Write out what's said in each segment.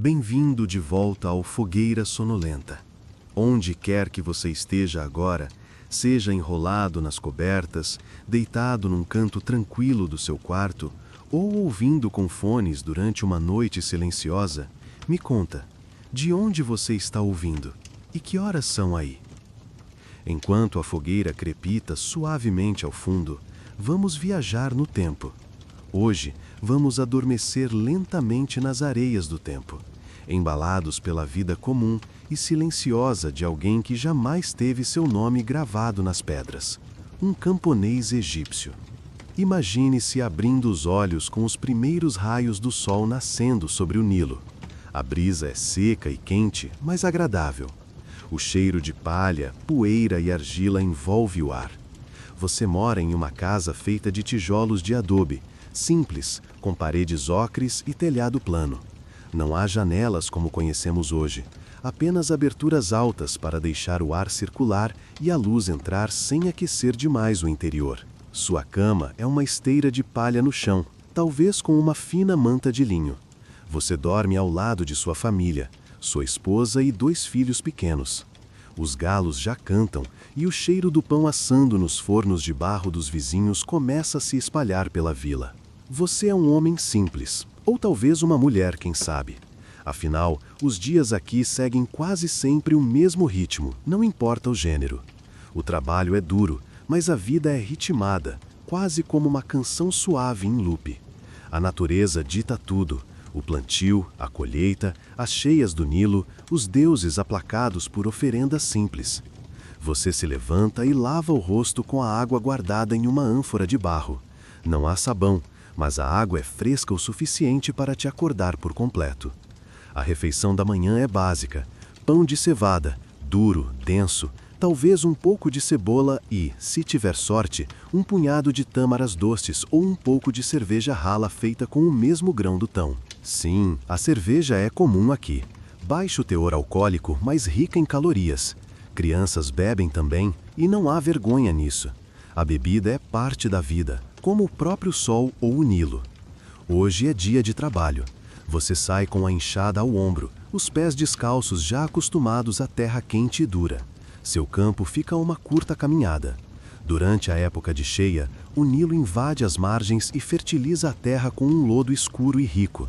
Bem-vindo de volta ao Fogueira Sonolenta. Onde quer que você esteja agora, seja enrolado nas cobertas, deitado num canto tranquilo do seu quarto, ou ouvindo com fones durante uma noite silenciosa, me conta, de onde você está ouvindo e que horas são aí? Enquanto a fogueira crepita suavemente ao fundo, vamos viajar no tempo. Hoje, vamos adormecer lentamente nas areias do tempo, embalados pela vida comum e silenciosa de alguém que jamais teve seu nome gravado nas pedras, um camponês egípcio. Imagine-se abrindo os olhos com os primeiros raios do sol nascendo sobre o Nilo. A brisa é seca e quente, mas agradável. O cheiro de palha, poeira e argila envolve o ar. Você mora em uma casa feita de tijolos de adobe, simples, com paredes ocres e telhado plano. Não há janelas como conhecemos hoje, apenas aberturas altas para deixar o ar circular e a luz entrar sem aquecer demais o interior. Sua cama é uma esteira de palha no chão, talvez com uma fina manta de linho. Você dorme ao lado de sua família, sua esposa e 2 filhos pequenos. Os galos já cantam e o cheiro do pão assando nos fornos de barro dos vizinhos começa a se espalhar pela vila. Você é um homem simples, ou talvez uma mulher, quem sabe. Afinal, os dias aqui seguem quase sempre o mesmo ritmo, não importa o gênero. O trabalho é duro, mas a vida é ritmada, quase como uma canção suave em loop. A natureza dita tudo. O plantio, a colheita, as cheias do Nilo, os deuses aplacados por oferendas simples. Você se levanta e lava o rosto com a água guardada em uma ânfora de barro. Não há sabão, mas a água é fresca o suficiente para te acordar por completo. A refeição da manhã é básica: pão de cevada, duro, denso, talvez um pouco de cebola e, se tiver sorte, um punhado de tâmaras doces ou um pouco de cerveja rala feita com o mesmo grão do tão. Sim, a cerveja é comum aqui. Baixo teor alcoólico, mas rica em calorias. Crianças bebem também, e não há vergonha nisso. A bebida é parte da vida, como o próprio sol ou o Nilo. Hoje é dia de trabalho. Você sai com a enxada ao ombro, os pés descalços já acostumados à terra quente e dura. Seu campo fica a uma curta caminhada. Durante a época de cheia, o Nilo invade as margens e fertiliza a terra com um lodo escuro e rico.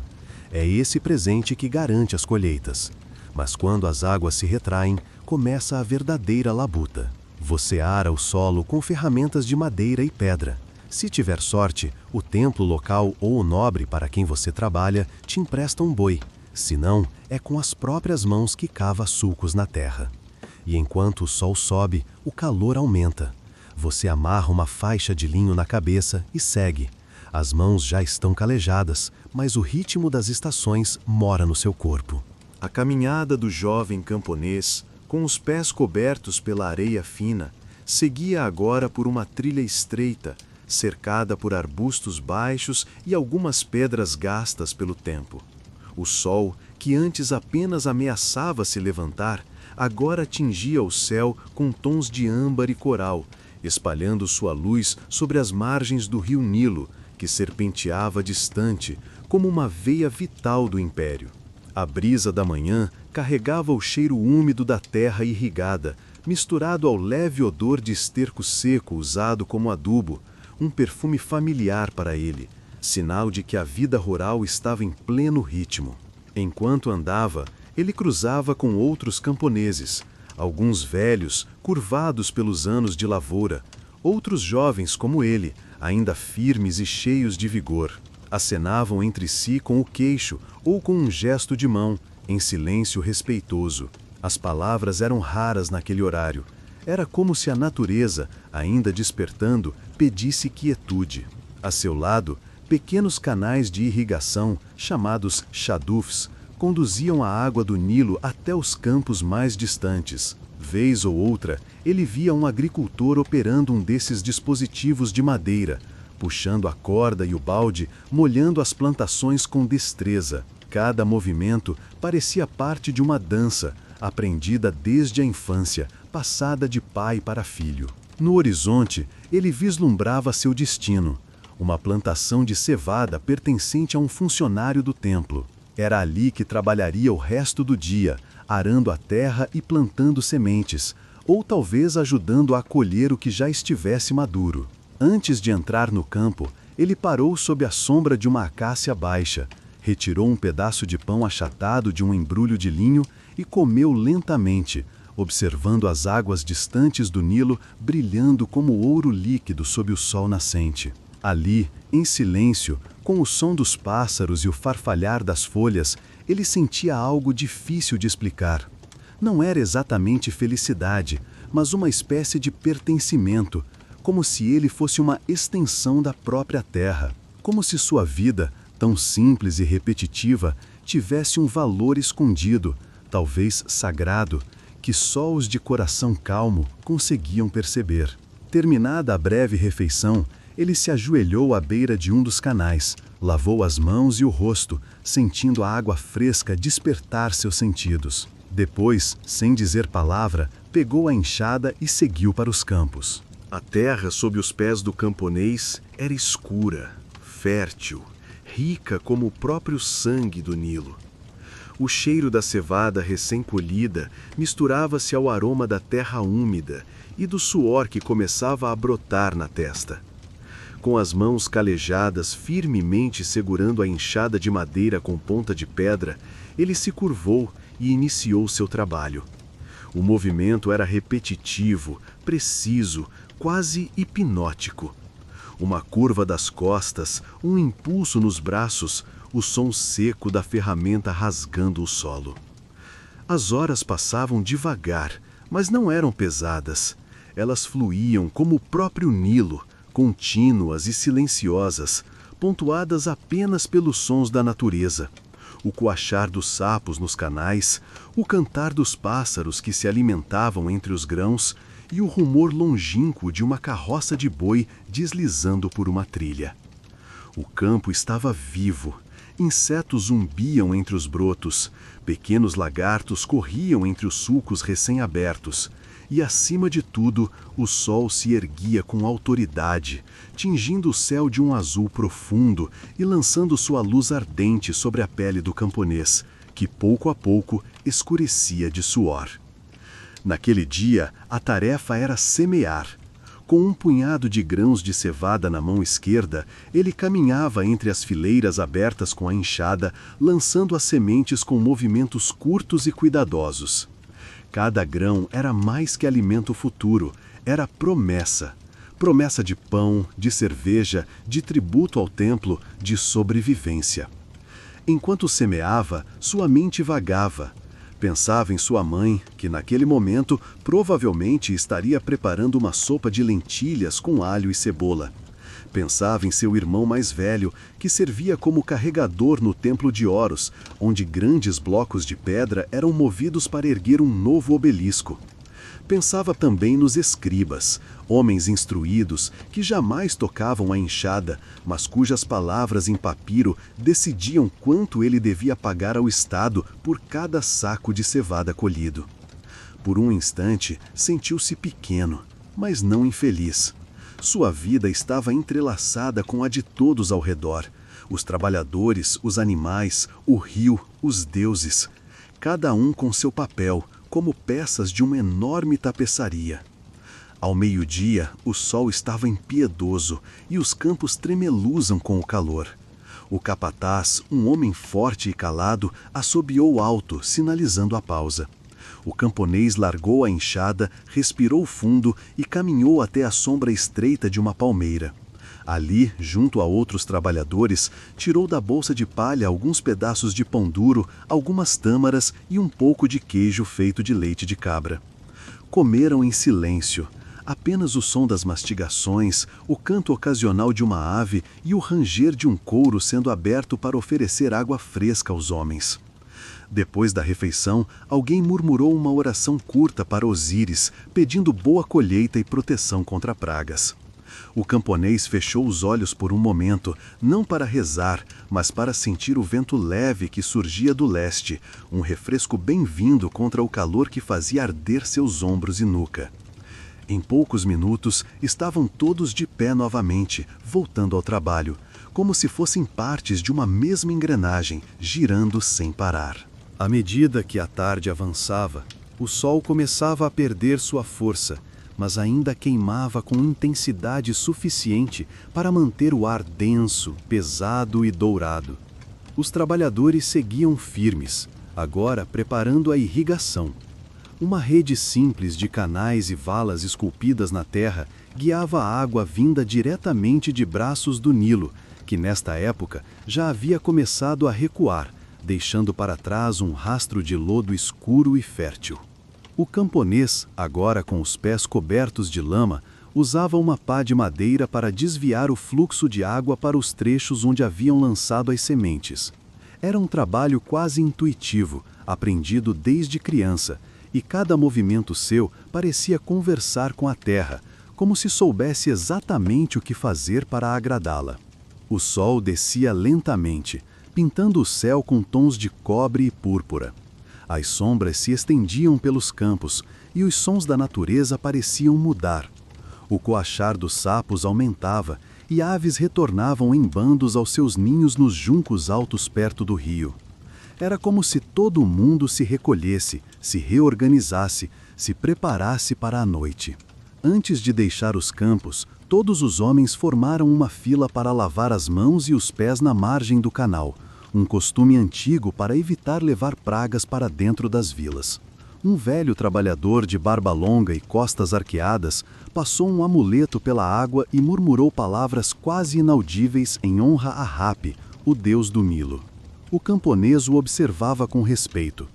É esse presente que garante as colheitas. Mas quando as águas se retraem, começa a verdadeira labuta. Você ara o solo com ferramentas de madeira e pedra. Se tiver sorte, o templo local ou o nobre para quem você trabalha te empresta um boi. Se não, é com as próprias mãos que cava sulcos na terra. E enquanto o sol sobe, o calor aumenta. Você amarra uma faixa de linho na cabeça e segue. As mãos já estão calejadas, mas o ritmo das estações mora no seu corpo. A caminhada do jovem camponês, com os pés cobertos pela areia fina, seguia agora por uma trilha estreita, cercada por arbustos baixos e algumas pedras gastas pelo tempo. O sol, que antes apenas ameaçava se levantar, agora tingia o céu com tons de âmbar e coral, espalhando sua luz sobre as margens do rio Nilo, que serpenteava distante, como uma veia vital do império. A brisa da manhã carregava o cheiro úmido da terra irrigada, misturado ao leve odor de esterco seco usado como adubo, um perfume familiar para ele, sinal de que a vida rural estava em pleno ritmo. Enquanto andava, ele cruzava com outros camponeses, alguns velhos, curvados pelos anos de lavoura, outros jovens como ele, ainda firmes e cheios de vigor. Acenavam entre si com o queixo ou com um gesto de mão, em silêncio respeitoso. As palavras eram raras naquele horário. Era como se a natureza, ainda despertando, pedisse quietude. A seu lado, pequenos canais de irrigação, chamados shadufs, conduziam a água do Nilo até os campos mais distantes. Vez ou outra, ele via um agricultor operando um desses dispositivos de madeira, puxando a corda e o balde, molhando as plantações com destreza. Cada movimento parecia parte de uma dança, aprendida desde a infância, passada de pai para filho. No horizonte, ele vislumbrava seu destino, uma plantação de cevada pertencente a um funcionário do templo. Era ali que trabalharia o resto do dia, arando a terra e plantando sementes, ou talvez ajudando a colher o que já estivesse maduro. Antes de entrar no campo, ele parou sob a sombra de uma acácia baixa, retirou um pedaço de pão achatado de um embrulho de linho e comeu lentamente, observando as águas distantes do Nilo brilhando como ouro líquido sob o sol nascente. Ali, em silêncio, com o som dos pássaros e o farfalhar das folhas, ele sentia algo difícil de explicar. Não era exatamente felicidade, mas uma espécie de pertencimento, como se ele fosse uma extensão da própria terra, como se sua vida, tão simples e repetitiva, tivesse um valor escondido, talvez sagrado, que só os de coração calmo conseguiam perceber. Terminada a breve refeição, ele se ajoelhou à beira de um dos canais, lavou as mãos e o rosto, sentindo a água fresca despertar seus sentidos. Depois, sem dizer palavra, pegou a enxada e seguiu para os campos. A terra sob os pés do camponês era escura, fértil, rica como o próprio sangue do Nilo. O cheiro da cevada recém-colhida misturava-se ao aroma da terra úmida e do suor que começava a brotar na testa. Com as mãos calejadas firmemente segurando a enxada de madeira com ponta de pedra, ele se curvou e iniciou seu trabalho. O movimento era repetitivo, preciso, quase hipnótico. Uma curva das costas, um impulso nos braços, o som seco da ferramenta rasgando o solo. As horas passavam devagar, mas não eram pesadas. Elas fluíam como o próprio Nilo, contínuas e silenciosas, pontuadas apenas pelos sons da natureza. O coachar dos sapos nos canais, o cantar dos pássaros que se alimentavam entre os grãos e o rumor longínquo de uma carroça de boi deslizando por uma trilha. O campo estava vivo. Insetos zumbiam entre os brotos, pequenos lagartos corriam entre os sulcos recém-abertos, e acima de tudo, o sol se erguia com autoridade, tingindo o céu de um azul profundo e lançando sua luz ardente sobre a pele do camponês, que pouco a pouco escurecia de suor. Naquele dia, a tarefa era semear. Com um punhado de grãos de cevada na mão esquerda, ele caminhava entre as fileiras abertas com a enxada, lançando as sementes com movimentos curtos e cuidadosos. Cada grão era mais que alimento futuro, era promessa. Promessa de pão, de cerveja, de tributo ao templo, de sobrevivência. Enquanto semeava, sua mente vagava. Pensava em sua mãe, que naquele momento provavelmente estaria preparando uma sopa de lentilhas com alho e cebola. Pensava em seu irmão mais velho, que servia como carregador no templo de Horus, onde grandes blocos de pedra eram movidos para erguer um novo obelisco. Pensava também nos escribas, homens instruídos que jamais tocavam a enxada, mas cujas palavras em papiro decidiam quanto ele devia pagar ao Estado por cada saco de cevada colhido. Por um instante, sentiu-se pequeno, mas não infeliz. Sua vida estava entrelaçada com a de todos ao redor. Os trabalhadores, os animais, o rio, os deuses. Cada um com seu papel, como peças de uma enorme tapeçaria. Ao meio-dia, o sol estava impiedoso e os campos tremeluzam com o calor. O capataz, um homem forte e calado, assobiou alto, sinalizando a pausa. O camponês largou a enxada, respirou fundo e caminhou até a sombra estreita de uma palmeira. Ali, junto a outros trabalhadores, tirou da bolsa de palha alguns pedaços de pão duro, algumas tâmaras e um pouco de queijo feito de leite de cabra. Comeram em silêncio. Apenas o som das mastigações, o canto ocasional de uma ave e o ranger de um couro sendo aberto para oferecer água fresca aos homens. Depois da refeição, alguém murmurou uma oração curta para Osíris, pedindo boa colheita e proteção contra pragas. O camponês fechou os olhos por um momento, não para rezar, mas para sentir o vento leve que surgia do leste, um refresco bem-vindo contra o calor que fazia arder seus ombros e nuca. Em poucos minutos, estavam todos de pé novamente, voltando ao trabalho, como se fossem partes de uma mesma engrenagem, girando sem parar. À medida que a tarde avançava, o sol começava a perder sua força, mas ainda queimava com intensidade suficiente para manter o ar denso, pesado e dourado. Os trabalhadores seguiam firmes, agora preparando a irrigação. Uma rede simples de canais e valas esculpidas na terra guiava a água vinda diretamente de braços do Nilo, que nesta época já havia começado a recuar, deixando para trás um rastro de lodo escuro e fértil. O camponês, agora com os pés cobertos de lama, usava uma pá de madeira para desviar o fluxo de água para os trechos onde haviam lançado as sementes. Era um trabalho quase intuitivo, aprendido desde criança, e cada movimento seu parecia conversar com a terra, como se soubesse exatamente o que fazer para agradá-la. O sol descia lentamente, pintando o céu com tons de cobre e púrpura. As sombras se estendiam pelos campos e os sons da natureza pareciam mudar. O coachar dos sapos aumentava e aves retornavam em bandos aos seus ninhos nos juncos altos perto do rio. Era como se todo o mundo se recolhesse, se reorganizasse, se preparasse para a noite. Antes de deixar os campos, todos os homens formaram uma fila para lavar as mãos e os pés na margem do canal, um costume antigo para evitar levar pragas para dentro das vilas. Um velho trabalhador de barba longa e costas arqueadas passou um amuleto pela água e murmurou palavras quase inaudíveis em honra a Hapi, o deus do Nilo. O camponês o observava com respeito.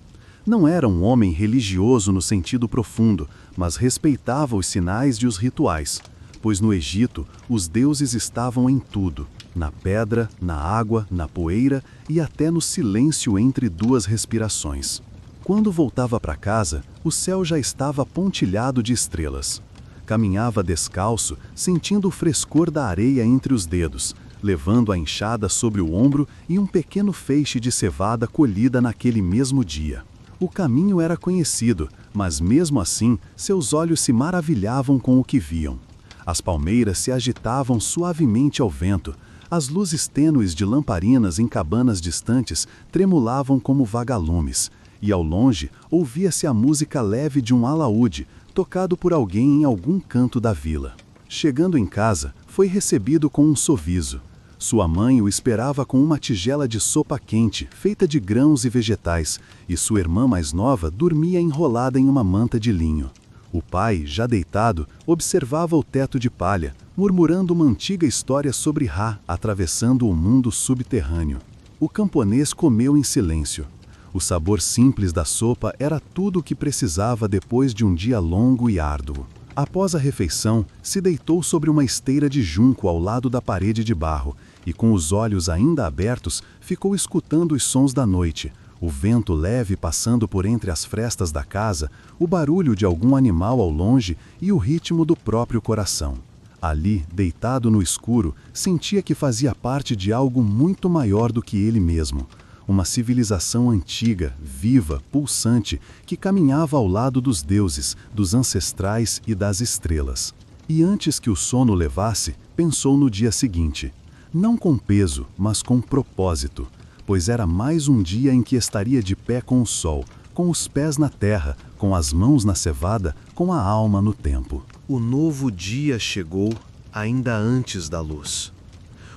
Não era um homem religioso no sentido profundo, mas respeitava os sinais e os rituais, pois no Egito os deuses estavam em tudo, na pedra, na água, na poeira e até no silêncio entre duas respirações. Quando voltava para casa, o céu já estava pontilhado de estrelas. Caminhava descalço, sentindo o frescor da areia entre os dedos, levando a enxada sobre o ombro e um pequeno feixe de cevada colhida naquele mesmo dia. O caminho era conhecido, mas mesmo assim, seus olhos se maravilhavam com o que viam. As palmeiras se agitavam suavemente ao vento, as luzes tênues de lamparinas em cabanas distantes tremulavam como vagalumes, e ao longe ouvia-se a música leve de um alaúde, tocado por alguém em algum canto da vila. Chegando em casa, foi recebido com um sorriso. Sua mãe o esperava com uma tigela de sopa quente, feita de grãos e vegetais, e sua irmã mais nova dormia enrolada em uma manta de linho. O pai, já deitado, observava o teto de palha, murmurando uma antiga história sobre Ra atravessando o mundo subterrâneo. O camponês comeu em silêncio. O sabor simples da sopa era tudo o que precisava depois de um dia longo e árduo. Após a refeição, se deitou sobre uma esteira de junco ao lado da parede de barro e, com os olhos ainda abertos, ficou escutando os sons da noite, o vento leve passando por entre as frestas da casa, o barulho de algum animal ao longe e o ritmo do próprio coração. Ali, deitado no escuro, sentia que fazia parte de algo muito maior do que ele mesmo. Uma civilização antiga, viva, pulsante, que caminhava ao lado dos deuses, dos ancestrais e das estrelas. E antes que o sono levasse, pensou no dia seguinte. Não com peso, mas com propósito, pois era mais um dia em que estaria de pé com o sol, com os pés na terra, com as mãos na cevada, com a alma no tempo. O novo dia chegou ainda antes da luz.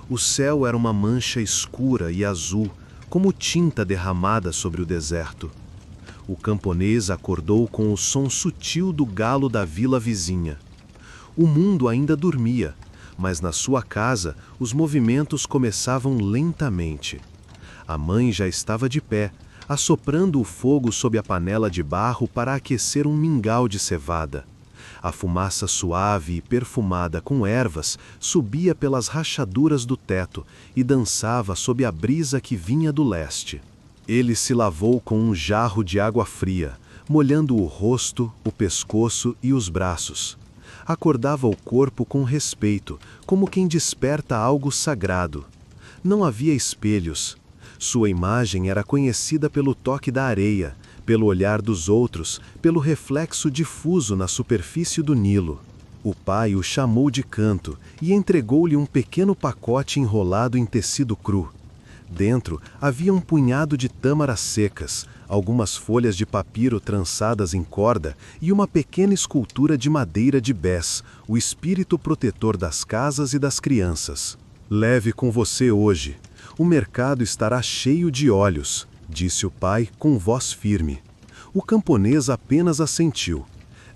O céu era uma mancha escura e azul, como tinta derramada sobre o deserto. O camponês acordou com o som sutil do galo da vila vizinha. O mundo ainda dormia, mas na sua casa os movimentos começavam lentamente. A mãe já estava de pé, assoprando o fogo sob a panela de barro para aquecer um mingau de cevada. A fumaça suave e perfumada com ervas subia pelas rachaduras do teto e dançava sob a brisa que vinha do leste. Ele se lavou com um jarro de água fria, molhando o rosto, o pescoço e os braços. Acordava o corpo com respeito, como quem desperta algo sagrado. Não havia espelhos. Sua imagem era conhecida pelo toque da areia, pelo olhar dos outros, pelo reflexo difuso na superfície do Nilo. O pai o chamou de canto e entregou-lhe um pequeno pacote enrolado em tecido cru. Dentro havia um punhado de tâmaras secas, algumas folhas de papiro trançadas em corda e uma pequena escultura de madeira de Bes, o espírito protetor das casas e das crianças. Leve com você hoje. O mercado estará cheio de olhos, disse o pai com voz firme. O camponês apenas assentiu.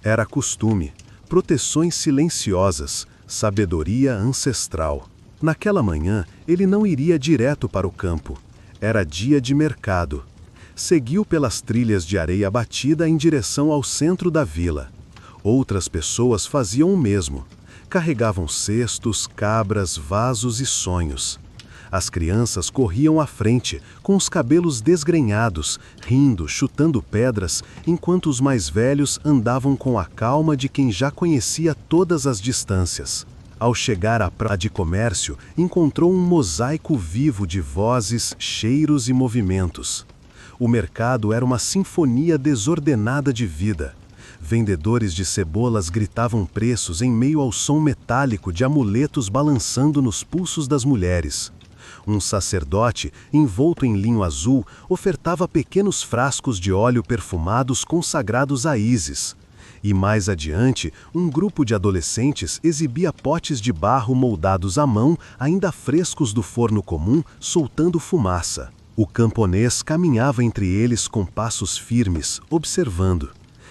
Era costume, proteções silenciosas, sabedoria ancestral. Naquela manhã, ele não iria direto para o campo. Era dia de mercado. Seguiu pelas trilhas de areia batida em direção ao centro da vila. Outras pessoas faziam o mesmo. Carregavam cestos, cabras, vasos e sonhos. As crianças corriam à frente, com os cabelos desgrenhados, rindo, chutando pedras, enquanto os mais velhos andavam com a calma de quem já conhecia todas as distâncias. Ao chegar à praça de comércio, encontrou um mosaico vivo de vozes, cheiros e movimentos. O mercado era uma sinfonia desordenada de vida. Vendedores de cebolas gritavam preços em meio ao som metálico de amuletos balançando nos pulsos das mulheres. Um sacerdote, envolto em linho azul, ofertava pequenos frascos de óleo perfumados consagrados a Ísis. E mais adiante, um grupo de adolescentes exibia potes de barro moldados à mão, ainda frescos do forno comum, soltando fumaça. O camponês caminhava entre eles com passos firmes, observando.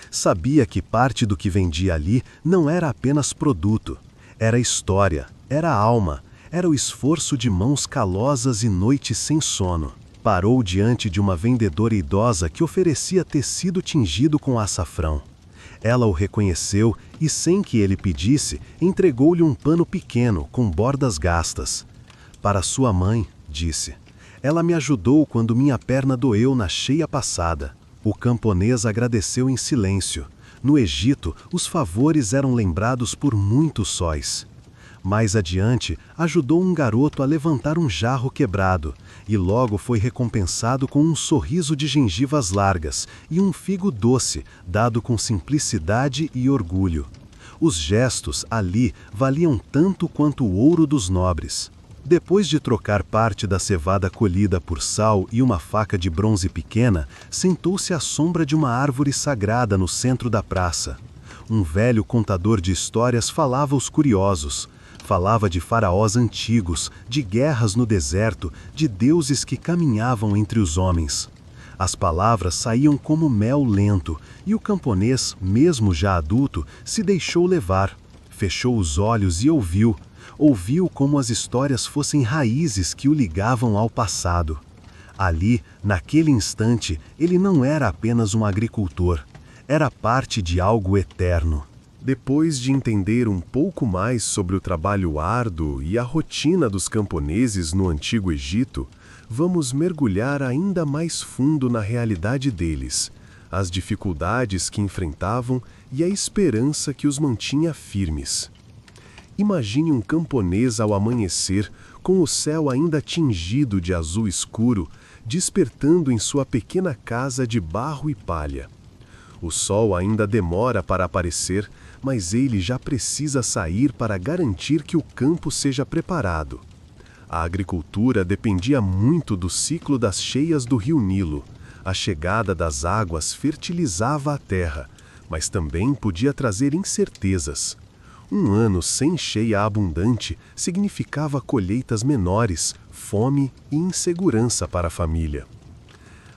Sabia que parte do que vendia ali não era apenas produto. Era história, era alma, era o esforço de mãos calosas e noites sem sono. Parou diante de uma vendedora idosa que oferecia tecido tingido com açafrão. Ela o reconheceu e, sem que ele pedisse, entregou-lhe um pano pequeno com bordas gastas. Para sua mãe, disse. Ela me ajudou quando minha perna doeu na cheia passada. O camponês agradeceu em silêncio. No Egito, os favores eram lembrados por muitos sóis. Mais adiante, ajudou um garoto a levantar um jarro quebrado, e logo foi recompensado com um sorriso de gengivas largas e um figo doce, dado com simplicidade e orgulho. Os gestos, ali, valiam tanto quanto o ouro dos nobres. Depois de trocar parte da cevada colhida por sal e uma faca de bronze pequena, sentou-se à sombra de uma árvore sagrada no centro da praça. Um velho contador de histórias falava aos curiosos. Falava de faraós antigos, de guerras no deserto, de deuses que caminhavam entre os homens. As palavras saíam como mel lento, e o camponês, mesmo já adulto, se deixou levar. Fechou os olhos e ouviu. Ouviu como as histórias fossem raízes que o ligavam ao passado. Ali, naquele instante, ele não era apenas um agricultor. Era parte de algo eterno. Depois de entender um pouco mais sobre o trabalho árduo e a rotina dos camponeses no Antigo Egito, vamos mergulhar ainda mais fundo na realidade deles, as dificuldades que enfrentavam e a esperança que os mantinha firmes. Imagine um camponês ao amanhecer, com o céu ainda tingido de azul escuro, despertando em sua pequena casa de barro e palha. O sol ainda demora para aparecer, mas ele já precisa sair para garantir que o campo seja preparado. A agricultura dependia muito do ciclo das cheias do rio Nilo. A chegada das águas fertilizava a terra, mas também podia trazer incertezas. Um ano sem cheia abundante significava colheitas menores, fome e insegurança para a família.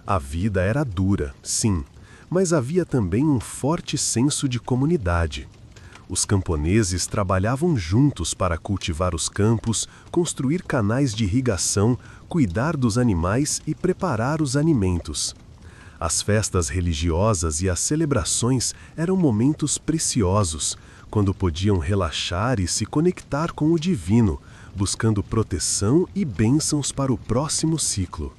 A vida era dura, sim, mas havia também um forte senso de comunidade. Os camponeses trabalhavam juntos para cultivar os campos, construir canais de irrigação, cuidar dos animais e preparar os alimentos. As festas religiosas e as celebrações eram momentos preciosos, quando podiam relaxar e se conectar com o divino, buscando proteção e bênçãos para o próximo ciclo.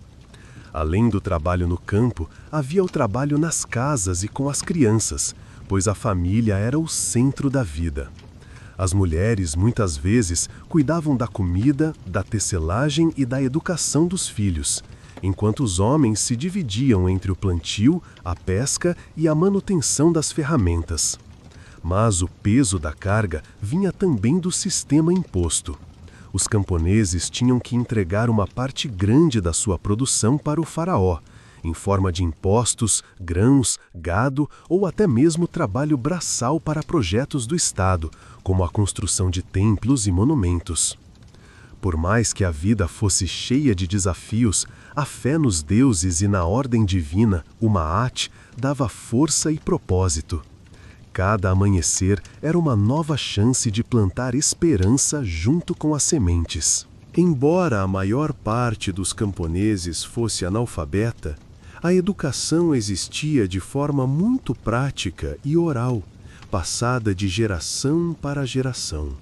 Além do trabalho no campo, havia o trabalho nas casas e com as crianças, pois a família era o centro da vida. As mulheres, muitas vezes, cuidavam da comida, da tecelagem e da educação dos filhos, enquanto os homens se dividiam entre o plantio, a pesca e a manutenção das ferramentas. Mas o peso da carga vinha também do sistema imposto. Os camponeses tinham que entregar uma parte grande da sua produção para o faraó, em forma de impostos, grãos, gado ou até mesmo trabalho braçal para projetos do Estado, como a construção de templos e monumentos. Por mais que a vida fosse cheia de desafios, a fé nos deuses e na ordem divina, o Ma'at, dava força e propósito. Cada amanhecer era uma nova chance de plantar esperança junto com as sementes. Embora a maior parte dos camponeses fosse analfabeta, a educação existia de forma muito prática e oral, passada de geração para geração.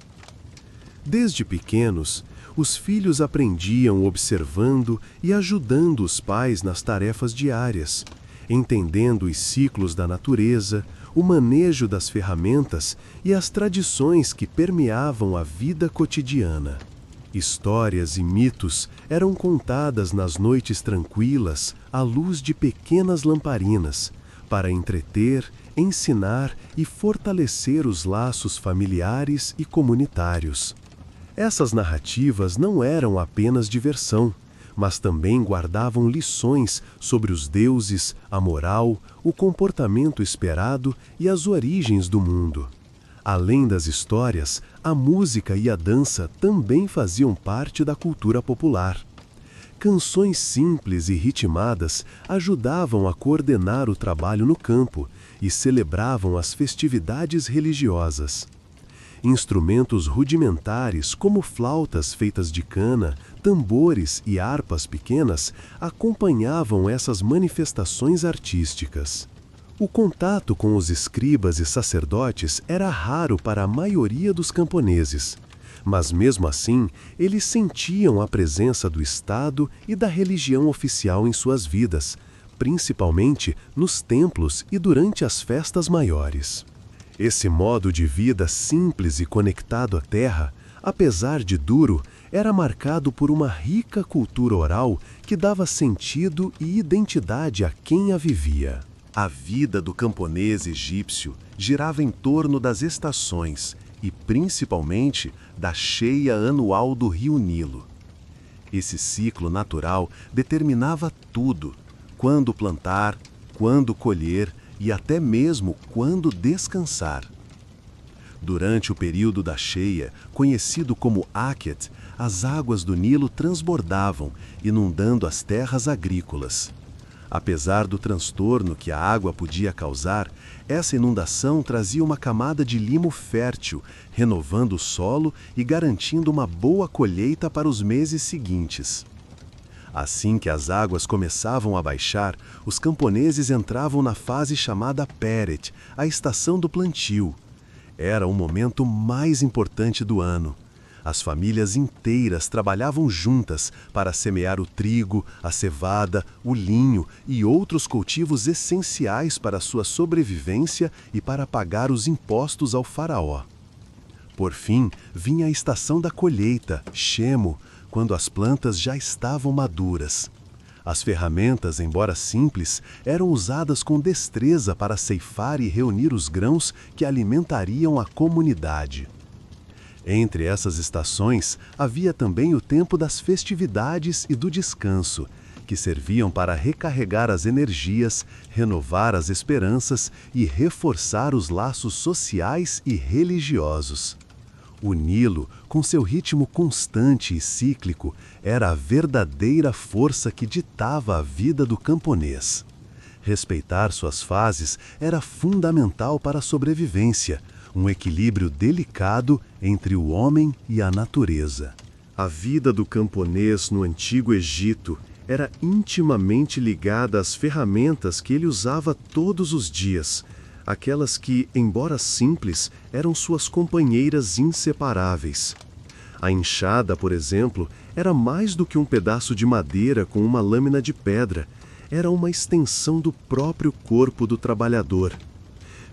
Desde pequenos, os filhos aprendiam observando e ajudando os pais nas tarefas diárias, entendendo os ciclos da natureza, o manejo das ferramentas e as tradições que permeavam a vida cotidiana. Histórias e mitos eram contadas nas noites tranquilas à luz de pequenas lamparinas, para entreter, ensinar e fortalecer os laços familiares e comunitários. Essas narrativas não eram apenas diversão, mas também guardavam lições sobre os deuses, a moral, o comportamento esperado e as origens do mundo. Além das histórias, a música e a dança também faziam parte da cultura popular. Canções simples e ritmadas ajudavam a coordenar o trabalho no campo e celebravam as festividades religiosas. Instrumentos rudimentares, como flautas feitas de cana, tambores e harpas pequenas, acompanhavam essas manifestações artísticas. O contato com os escribas e sacerdotes era raro para a maioria dos camponeses, mas mesmo assim, eles sentiam a presença do Estado e da religião oficial em suas vidas, principalmente nos templos e durante as festas maiores. Esse modo de vida simples e conectado à terra, apesar de duro, era marcado por uma rica cultura oral que dava sentido e identidade a quem a vivia. A vida do camponês egípcio girava em torno das estações e, principalmente, da cheia anual do rio Nilo. Esse ciclo natural determinava tudo: quando plantar, quando colher e até mesmo quando descansar. Durante o período da cheia, conhecido como Akhet, as águas do Nilo transbordavam, inundando as terras agrícolas. Apesar do transtorno que a água podia causar, essa inundação trazia uma camada de limo fértil, renovando o solo e garantindo uma boa colheita para os meses seguintes. Assim que as águas começavam a baixar, os camponeses entravam na fase chamada Peret, a estação do plantio. Era o momento mais importante do ano. As famílias inteiras trabalhavam juntas para semear o trigo, a cevada, o linho e outros cultivos essenciais para sua sobrevivência e para pagar os impostos ao faraó. Por fim, vinha a estação da colheita, Shemo, quando as plantas já estavam maduras. As ferramentas, embora simples, eram usadas com destreza para ceifar e reunir os grãos que alimentariam a comunidade. Entre essas estações, havia também o tempo das festividades e do descanso, que serviam para recarregar as energias, renovar as esperanças e reforçar os laços sociais e religiosos. O Nilo, com seu ritmo constante e cíclico, era a verdadeira força que ditava a vida do camponês. Respeitar suas fases era fundamental para a sobrevivência, um equilíbrio delicado entre o homem e a natureza. A vida do camponês no Antigo Egito era intimamente ligada às ferramentas que ele usava todos os dias, aquelas que, embora simples, eram suas companheiras inseparáveis. A enxada, por exemplo, era mais do que um pedaço de madeira com uma lâmina de pedra, era uma extensão do próprio corpo do trabalhador.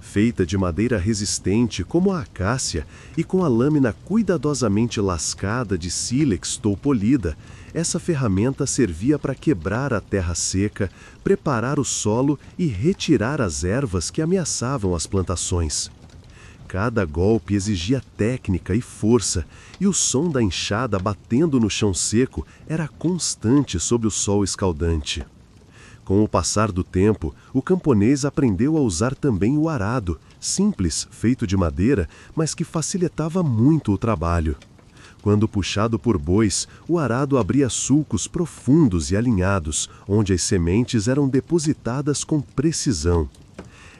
Feita de madeira resistente como a acácia e com a lâmina cuidadosamente lascada de sílex ou polida, essa ferramenta servia para quebrar a terra seca, preparar o solo e retirar as ervas que ameaçavam as plantações. Cada golpe exigia técnica e força, e o som da enxada batendo no chão seco era constante sob o sol escaldante. Com o passar do tempo, o camponês aprendeu a usar também o arado, simples, feito de madeira, mas que facilitava muito o trabalho. Quando puxado por bois, o arado abria sulcos profundos e alinhados, onde as sementes eram depositadas com precisão.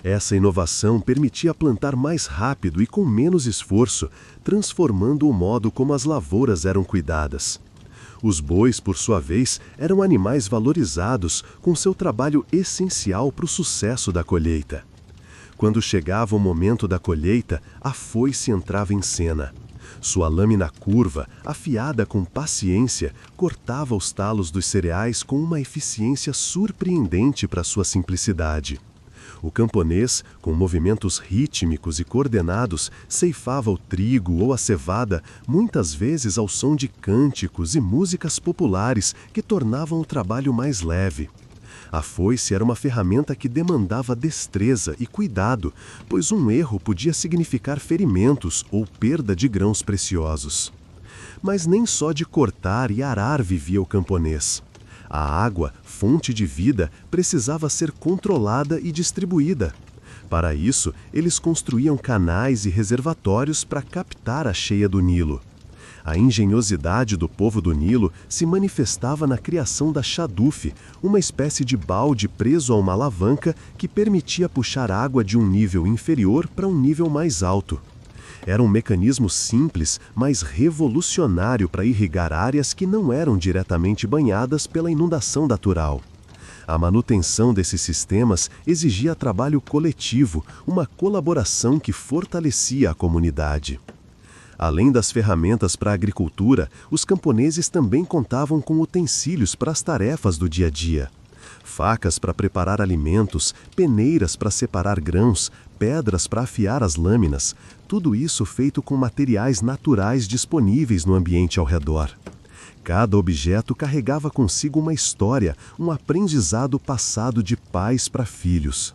Essa inovação permitia plantar mais rápido e com menos esforço, transformando o modo como as lavouras eram cuidadas. Os bois, por sua vez, eram animais valorizados, com seu trabalho essencial para o sucesso da colheita. Quando chegava o momento da colheita, a foice entrava em cena. Sua lâmina curva, afiada com paciência, cortava os talos dos cereais com uma eficiência surpreendente para sua simplicidade. O camponês, com movimentos rítmicos e coordenados, ceifava o trigo ou a cevada, muitas vezes ao som de cânticos e músicas populares que tornavam o trabalho mais leve. A foice era uma ferramenta que demandava destreza e cuidado, pois um erro podia significar ferimentos ou perda de grãos preciosos. Mas nem só de cortar e arar vivia o camponês. A água, fonte de vida, precisava ser controlada e distribuída. Para isso, eles construíam canais e reservatórios para captar a cheia do Nilo. A engenhosidade do povo do Nilo se manifestava na criação da chadufe, uma espécie de balde preso a uma alavanca que permitia puxar água de um nível inferior para um nível mais alto. Era um mecanismo simples, mas revolucionário para irrigar áreas que não eram diretamente banhadas pela inundação natural. A manutenção desses sistemas exigia trabalho coletivo, uma colaboração que fortalecia a comunidade. Além das ferramentas para a agricultura, os camponeses também contavam com utensílios para as tarefas do dia a dia. Facas para preparar alimentos, peneiras para separar grãos, pedras para afiar as lâminas, tudo isso feito com materiais naturais disponíveis no ambiente ao redor. Cada objeto carregava consigo uma história, um aprendizado passado de pais para filhos.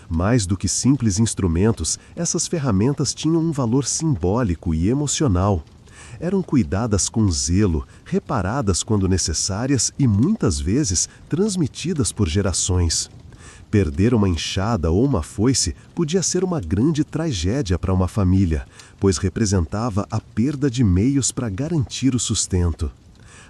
Mais do que simples instrumentos, essas ferramentas tinham um valor simbólico e emocional. Eram cuidadas com zelo, reparadas quando necessárias e muitas vezes transmitidas por gerações. Perder uma enxada ou uma foice podia ser uma grande tragédia para uma família, pois representava a perda de meios para garantir o sustento.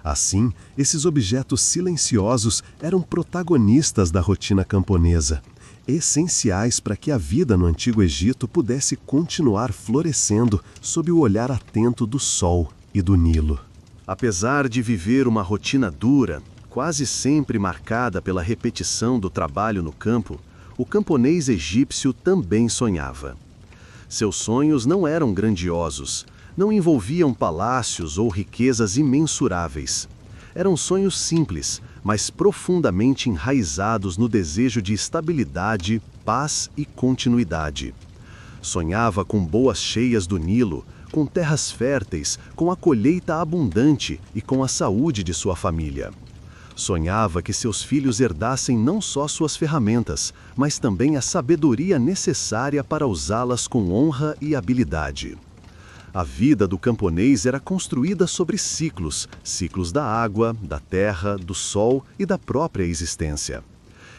Assim, esses objetos silenciosos eram protagonistas da rotina camponesa, essenciais para que a vida no Antigo Egito pudesse continuar florescendo sob o olhar atento do sol e do Nilo. Apesar de viver uma rotina dura, quase sempre marcada pela repetição do trabalho no campo, o camponês egípcio também sonhava. Seus sonhos não eram grandiosos, não envolviam palácios ou riquezas imensuráveis. Eram sonhos simples, mas profundamente enraizados no desejo de estabilidade, paz e continuidade. Sonhava com boas cheias do Nilo, com terras férteis, com a colheita abundante e com a saúde de sua família. Sonhava que seus filhos herdassem não só suas ferramentas, mas também a sabedoria necessária para usá-las com honra e habilidade. A vida do camponês era construída sobre ciclos, ciclos da água, da terra, do sol e da própria existência.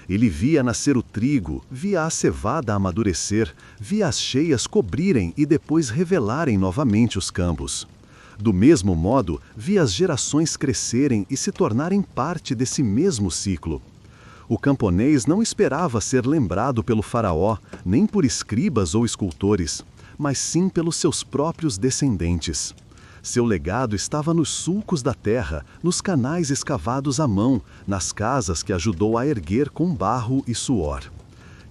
Ele via nascer o trigo, via a cevada amadurecer, via as cheias cobrirem e depois revelarem novamente os campos. Do mesmo modo, via as gerações crescerem e se tornarem parte desse mesmo ciclo. O camponês não esperava ser lembrado pelo faraó, nem por escribas ou escultores, mas sim pelos seus próprios descendentes. Seu legado estava nos sulcos da terra, nos canais escavados à mão, nas casas que ajudou a erguer com barro e suor.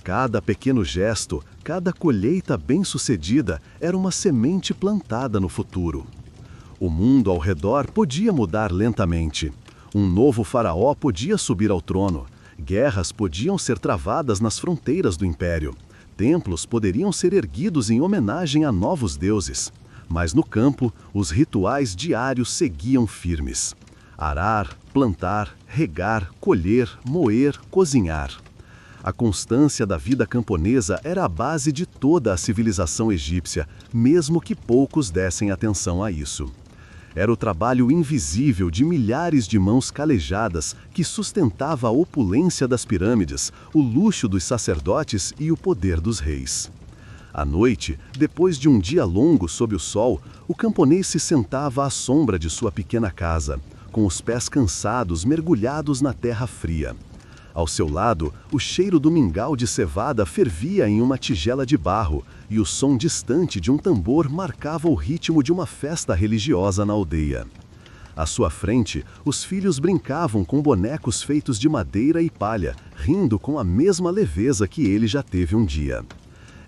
Cada pequeno gesto, cada colheita bem-sucedida era uma semente plantada no futuro. O mundo ao redor podia mudar lentamente. Um novo faraó podia subir ao trono. Guerras podiam ser travadas nas fronteiras do império. Templos poderiam ser erguidos em homenagem a novos deuses. Mas no campo, os rituais diários seguiam firmes. Arar, plantar, regar, colher, moer, cozinhar. A constância da vida camponesa era a base de toda a civilização egípcia, mesmo que poucos dessem atenção a isso. Era o trabalho invisível de milhares de mãos calejadas que sustentava a opulência das pirâmides, o luxo dos sacerdotes e o poder dos reis. À noite, depois de um dia longo sob o sol, o camponês se sentava à sombra de sua pequena casa, com os pés cansados mergulhados na terra fria. Ao seu lado, o cheiro do mingau de cevada fervia em uma tigela de barro, e o som distante de um tambor marcava o ritmo de uma festa religiosa na aldeia. À sua frente, os filhos brincavam com bonecos feitos de madeira e palha, rindo com a mesma leveza que ele já teve um dia.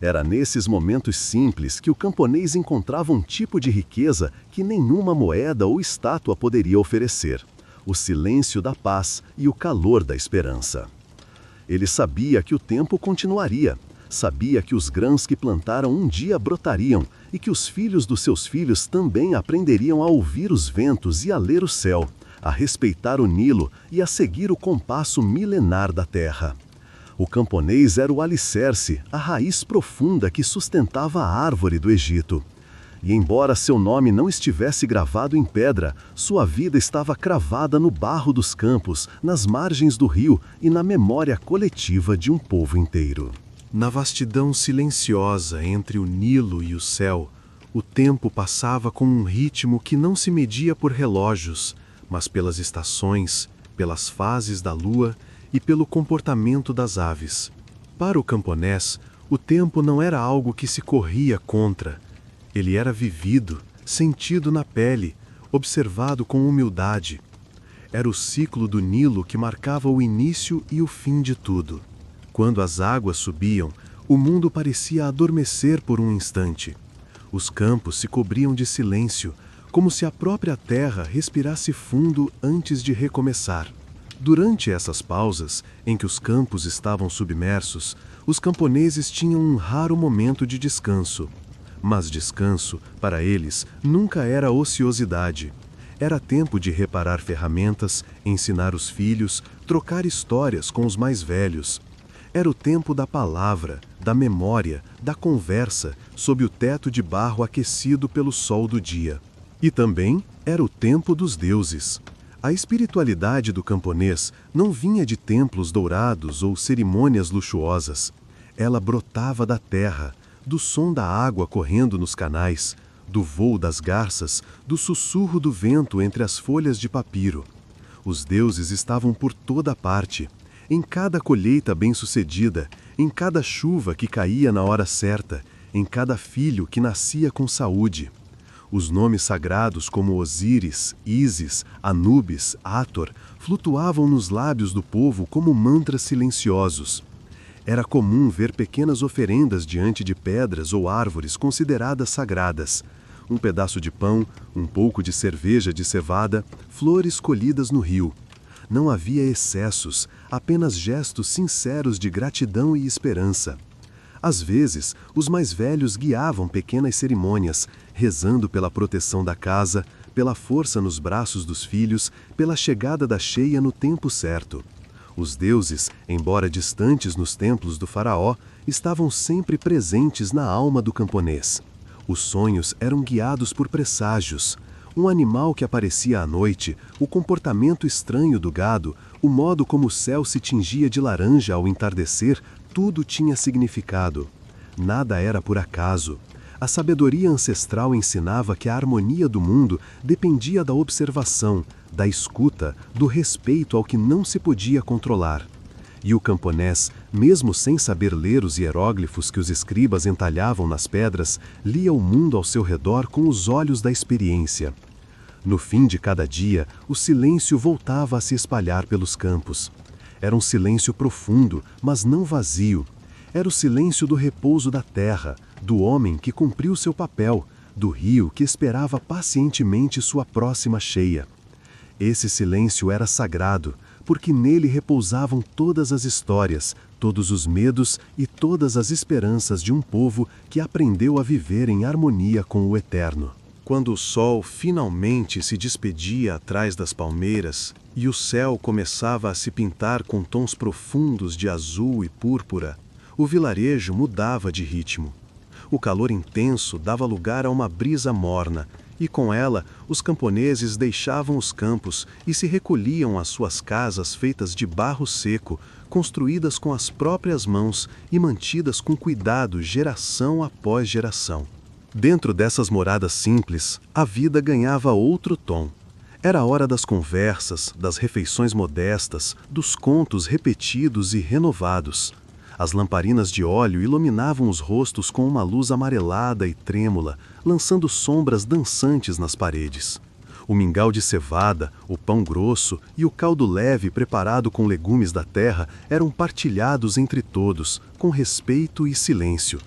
Era nesses momentos simples que o camponês encontrava um tipo de riqueza que nenhuma moeda ou estátua poderia oferecer: o silêncio da paz e o calor da esperança. Ele sabia que o tempo continuaria, sabia que os grãos que plantaram um dia brotariam e que os filhos dos seus filhos também aprenderiam a ouvir os ventos e a ler o céu, a respeitar o Nilo e a seguir o compasso milenar da terra. O camponês era o alicerce, a raiz profunda que sustentava a árvore do Egito. E embora seu nome não estivesse gravado em pedra, sua vida estava cravada no barro dos campos, nas margens do rio e na memória coletiva de um povo inteiro. Na vastidão silenciosa entre o Nilo e o céu, o tempo passava com um ritmo que não se media por relógios, mas pelas estações, pelas fases da lua e pelo comportamento das aves. Para o camponês, o tempo não era algo que se corria contra. Ele era vivido, sentido na pele, observado com humildade. Era o ciclo do Nilo que marcava o início e o fim de tudo. Quando as águas subiam, o mundo parecia adormecer por um instante. Os campos se cobriam de silêncio, como se a própria terra respirasse fundo antes de recomeçar. Durante essas pausas, em que os campos estavam submersos, os camponeses tinham um raro momento de descanso. Mas descanso, para eles, nunca era ociosidade. Era tempo de reparar ferramentas, ensinar os filhos, trocar histórias com os mais velhos. Era o tempo da palavra, da memória, da conversa, sob o teto de barro aquecido pelo sol do dia. E também era o tempo dos deuses. A espiritualidade do camponês não vinha de templos dourados ou cerimônias luxuosas. Ela brotava da terra, do som da água correndo nos canais, do vôo das garças, do sussurro do vento entre as folhas de papiro. Os deuses estavam por toda parte, em cada colheita bem-sucedida, em cada chuva que caía na hora certa, em cada filho que nascia com saúde. Os nomes sagrados como Osíris, Ísis, Anubis, Hathor flutuavam nos lábios do povo como mantras silenciosos. Era comum ver pequenas oferendas diante de pedras ou árvores consideradas sagradas. Um pedaço de pão, um pouco de cerveja de cevada, flores colhidas no rio. Não havia excessos, apenas gestos sinceros de gratidão e esperança. Às vezes, os mais velhos guiavam pequenas cerimônias, rezando pela proteção da casa, pela força nos braços dos filhos, pela chegada da cheia no tempo certo. Os deuses, embora distantes nos templos do faraó, estavam sempre presentes na alma do camponês. Os sonhos eram guiados por presságios. Um animal que aparecia à noite, o comportamento estranho do gado, o modo como o céu se tingia de laranja ao entardecer, tudo tinha significado. Nada era por acaso. A sabedoria ancestral ensinava que a harmonia do mundo dependia da observação, da escuta, do respeito ao que não se podia controlar. E o camponês, mesmo sem saber ler os hieróglifos que os escribas entalhavam nas pedras, lia o mundo ao seu redor com os olhos da experiência. No fim de cada dia, o silêncio voltava a se espalhar pelos campos. Era um silêncio profundo, mas não vazio. Era o silêncio do repouso da terra, do homem que cumpriu seu papel, do rio que esperava pacientemente sua próxima cheia. Esse silêncio era sagrado, porque nele repousavam todas as histórias, todos os medos e todas as esperanças de um povo que aprendeu a viver em harmonia com o eterno. Quando o sol finalmente se despedia atrás das palmeiras e o céu começava a se pintar com tons profundos de azul e púrpura, o vilarejo mudava de ritmo. O calor intenso dava lugar a uma brisa morna, e com ela os camponeses deixavam os campos e se recolhiam às suas casas feitas de barro seco, construídas com as próprias mãos e mantidas com cuidado geração após geração. Dentro dessas moradas simples, a vida ganhava outro tom. Era a hora das conversas, das refeições modestas, dos contos repetidos e renovados. As lamparinas de óleo iluminavam os rostos com uma luz amarelada e trêmula, lançando sombras dançantes nas paredes. O mingau de cevada, o pão grosso e o caldo leve preparado com legumes da terra eram partilhados entre todos, com respeito e silêncio.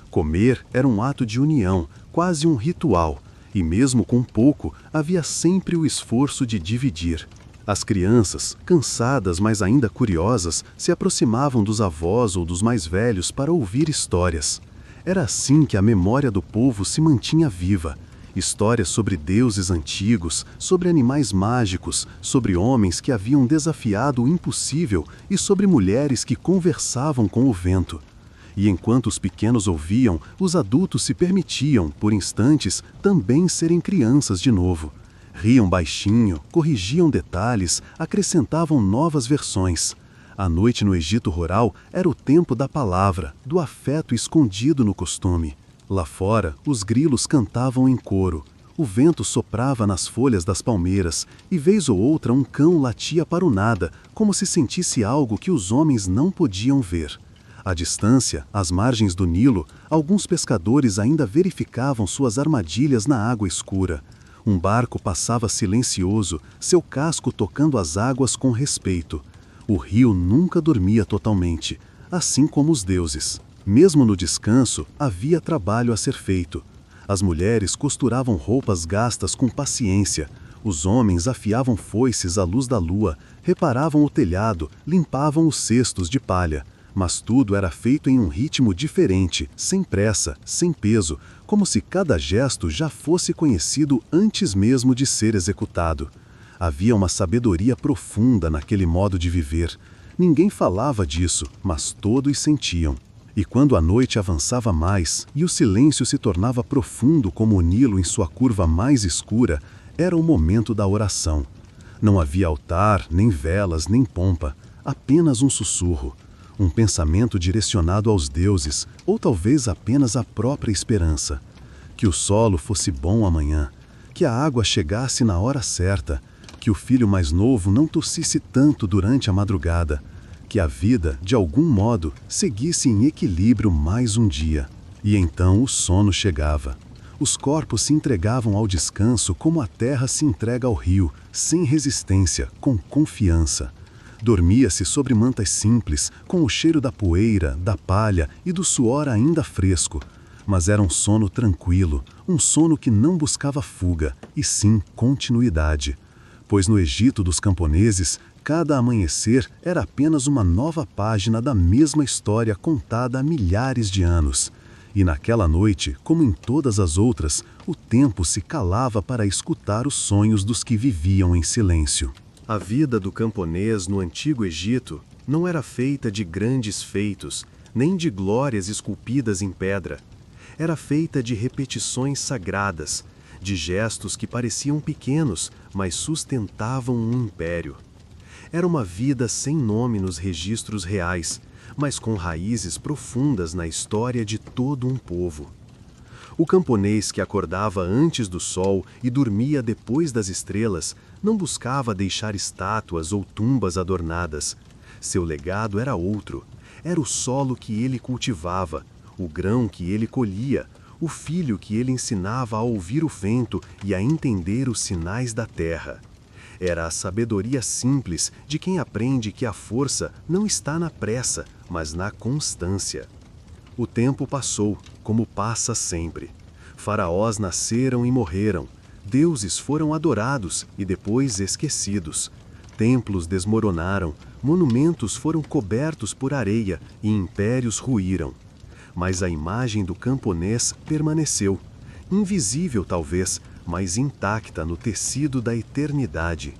Comer era um ato de união, quase um ritual, e mesmo com pouco, havia sempre o esforço de dividir. As crianças, cansadas mas ainda curiosas, se aproximavam dos avós ou dos mais velhos para ouvir histórias. Era assim que a memória do povo se mantinha viva. Histórias sobre deuses antigos, sobre animais mágicos, sobre homens que haviam desafiado o impossível e sobre mulheres que conversavam com o vento. E enquanto os pequenos ouviam, os adultos se permitiam, por instantes, também serem crianças de novo. Riam baixinho, corrigiam detalhes, acrescentavam novas versões. A noite no Egito rural era o tempo da palavra, do afeto escondido no costume. Lá fora, os grilos cantavam em coro. O vento soprava nas folhas das palmeiras e, vez ou outra, um cão latia para o nada, como se sentisse algo que os homens não podiam ver. À distância, às margens do Nilo, alguns pescadores ainda verificavam suas armadilhas na água escura. Um barco passava silencioso, seu casco tocando as águas com respeito. O rio nunca dormia totalmente, assim como os deuses. Mesmo no descanso, havia trabalho a ser feito. As mulheres costuravam roupas gastas com paciência. Os homens afiavam foices à luz da lua, reparavam o telhado, limpavam os cestos de palha. Mas tudo era feito em um ritmo diferente, sem pressa, sem peso, como se cada gesto já fosse conhecido antes mesmo de ser executado. Havia uma sabedoria profunda naquele modo de viver. Ninguém falava disso, mas todos sentiam. E quando a noite avançava mais e o silêncio se tornava profundo como o Nilo em sua curva mais escura, era o momento da oração. Não havia altar, nem velas, nem pompa, apenas um sussurro. Um pensamento direcionado aos deuses, ou talvez apenas à própria esperança. Que o solo fosse bom amanhã, que a água chegasse na hora certa, que o filho mais novo não tossisse tanto durante a madrugada, que a vida, de algum modo, seguisse em equilíbrio mais um dia. E então o sono chegava. Os corpos se entregavam ao descanso como a terra se entrega ao rio, sem resistência, com confiança. Dormia-se sobre mantas simples, com o cheiro da poeira, da palha e do suor ainda fresco. Mas era um sono tranquilo, um sono que não buscava fuga, e sim continuidade. Pois no Egito dos camponeses, cada amanhecer era apenas uma nova página da mesma história contada há milhares de anos. E naquela noite, como em todas as outras, o tempo se calava para escutar os sonhos dos que viviam em silêncio. A vida do camponês no Antigo Egito não era feita de grandes feitos, nem de glórias esculpidas em pedra. Era feita de repetições sagradas, de gestos que pareciam pequenos, mas sustentavam um império. Era uma vida sem nome nos registros reais, mas com raízes profundas na história de todo um povo. O camponês que acordava antes do sol e dormia depois das estrelas não buscava deixar estátuas ou tumbas adornadas. Seu legado era outro. Era o solo que ele cultivava, o grão que ele colhia, o filho que ele ensinava a ouvir o vento e a entender os sinais da terra. Era a sabedoria simples de quem aprende que a força não está na pressa, mas na constância. O tempo passou, como passa sempre. Faraós nasceram e morreram. Deuses foram adorados e depois esquecidos. Templos desmoronaram, monumentos foram cobertos por areia e impérios ruíram. Mas a imagem do camponês permaneceu, invisível talvez, mas intacta no tecido da eternidade.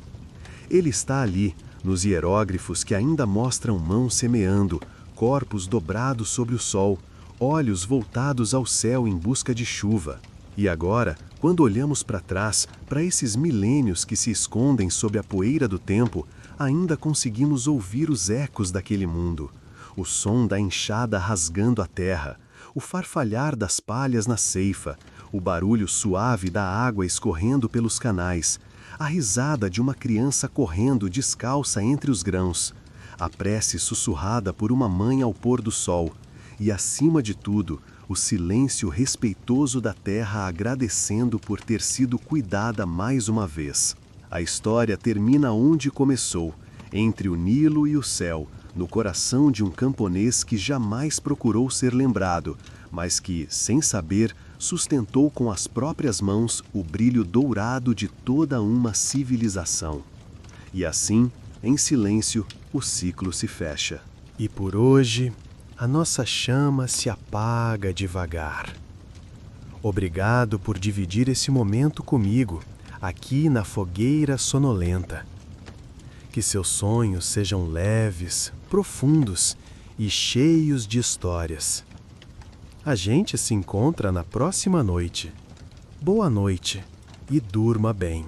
Ele está ali, nos hieróglifos que ainda mostram mãos semeando, corpos dobrados sobre o sol, olhos voltados ao céu em busca de chuva. E agora, quando olhamos para trás, para esses milênios que se escondem sob a poeira do tempo, ainda conseguimos ouvir os ecos daquele mundo. O som da enxada rasgando a terra, o farfalhar das palhas na ceifa, o barulho suave da água escorrendo pelos canais, a risada de uma criança correndo descalça entre os grãos, a prece sussurrada por uma mãe ao pôr do sol, e, acima de tudo, o silêncio respeitoso da terra agradecendo por ter sido cuidada mais uma vez. A história termina onde começou, entre o Nilo e o céu, no coração de um camponês que jamais procurou ser lembrado, mas que, sem saber, sustentou com as próprias mãos o brilho dourado de toda uma civilização. E assim, em silêncio, o ciclo se fecha. E por hoje, a nossa chama se apaga devagar. Obrigado por dividir esse momento comigo, aqui na fogueira sonolenta. Que seus sonhos sejam leves, profundos e cheios de histórias. A gente se encontra na próxima noite. Boa noite e durma bem.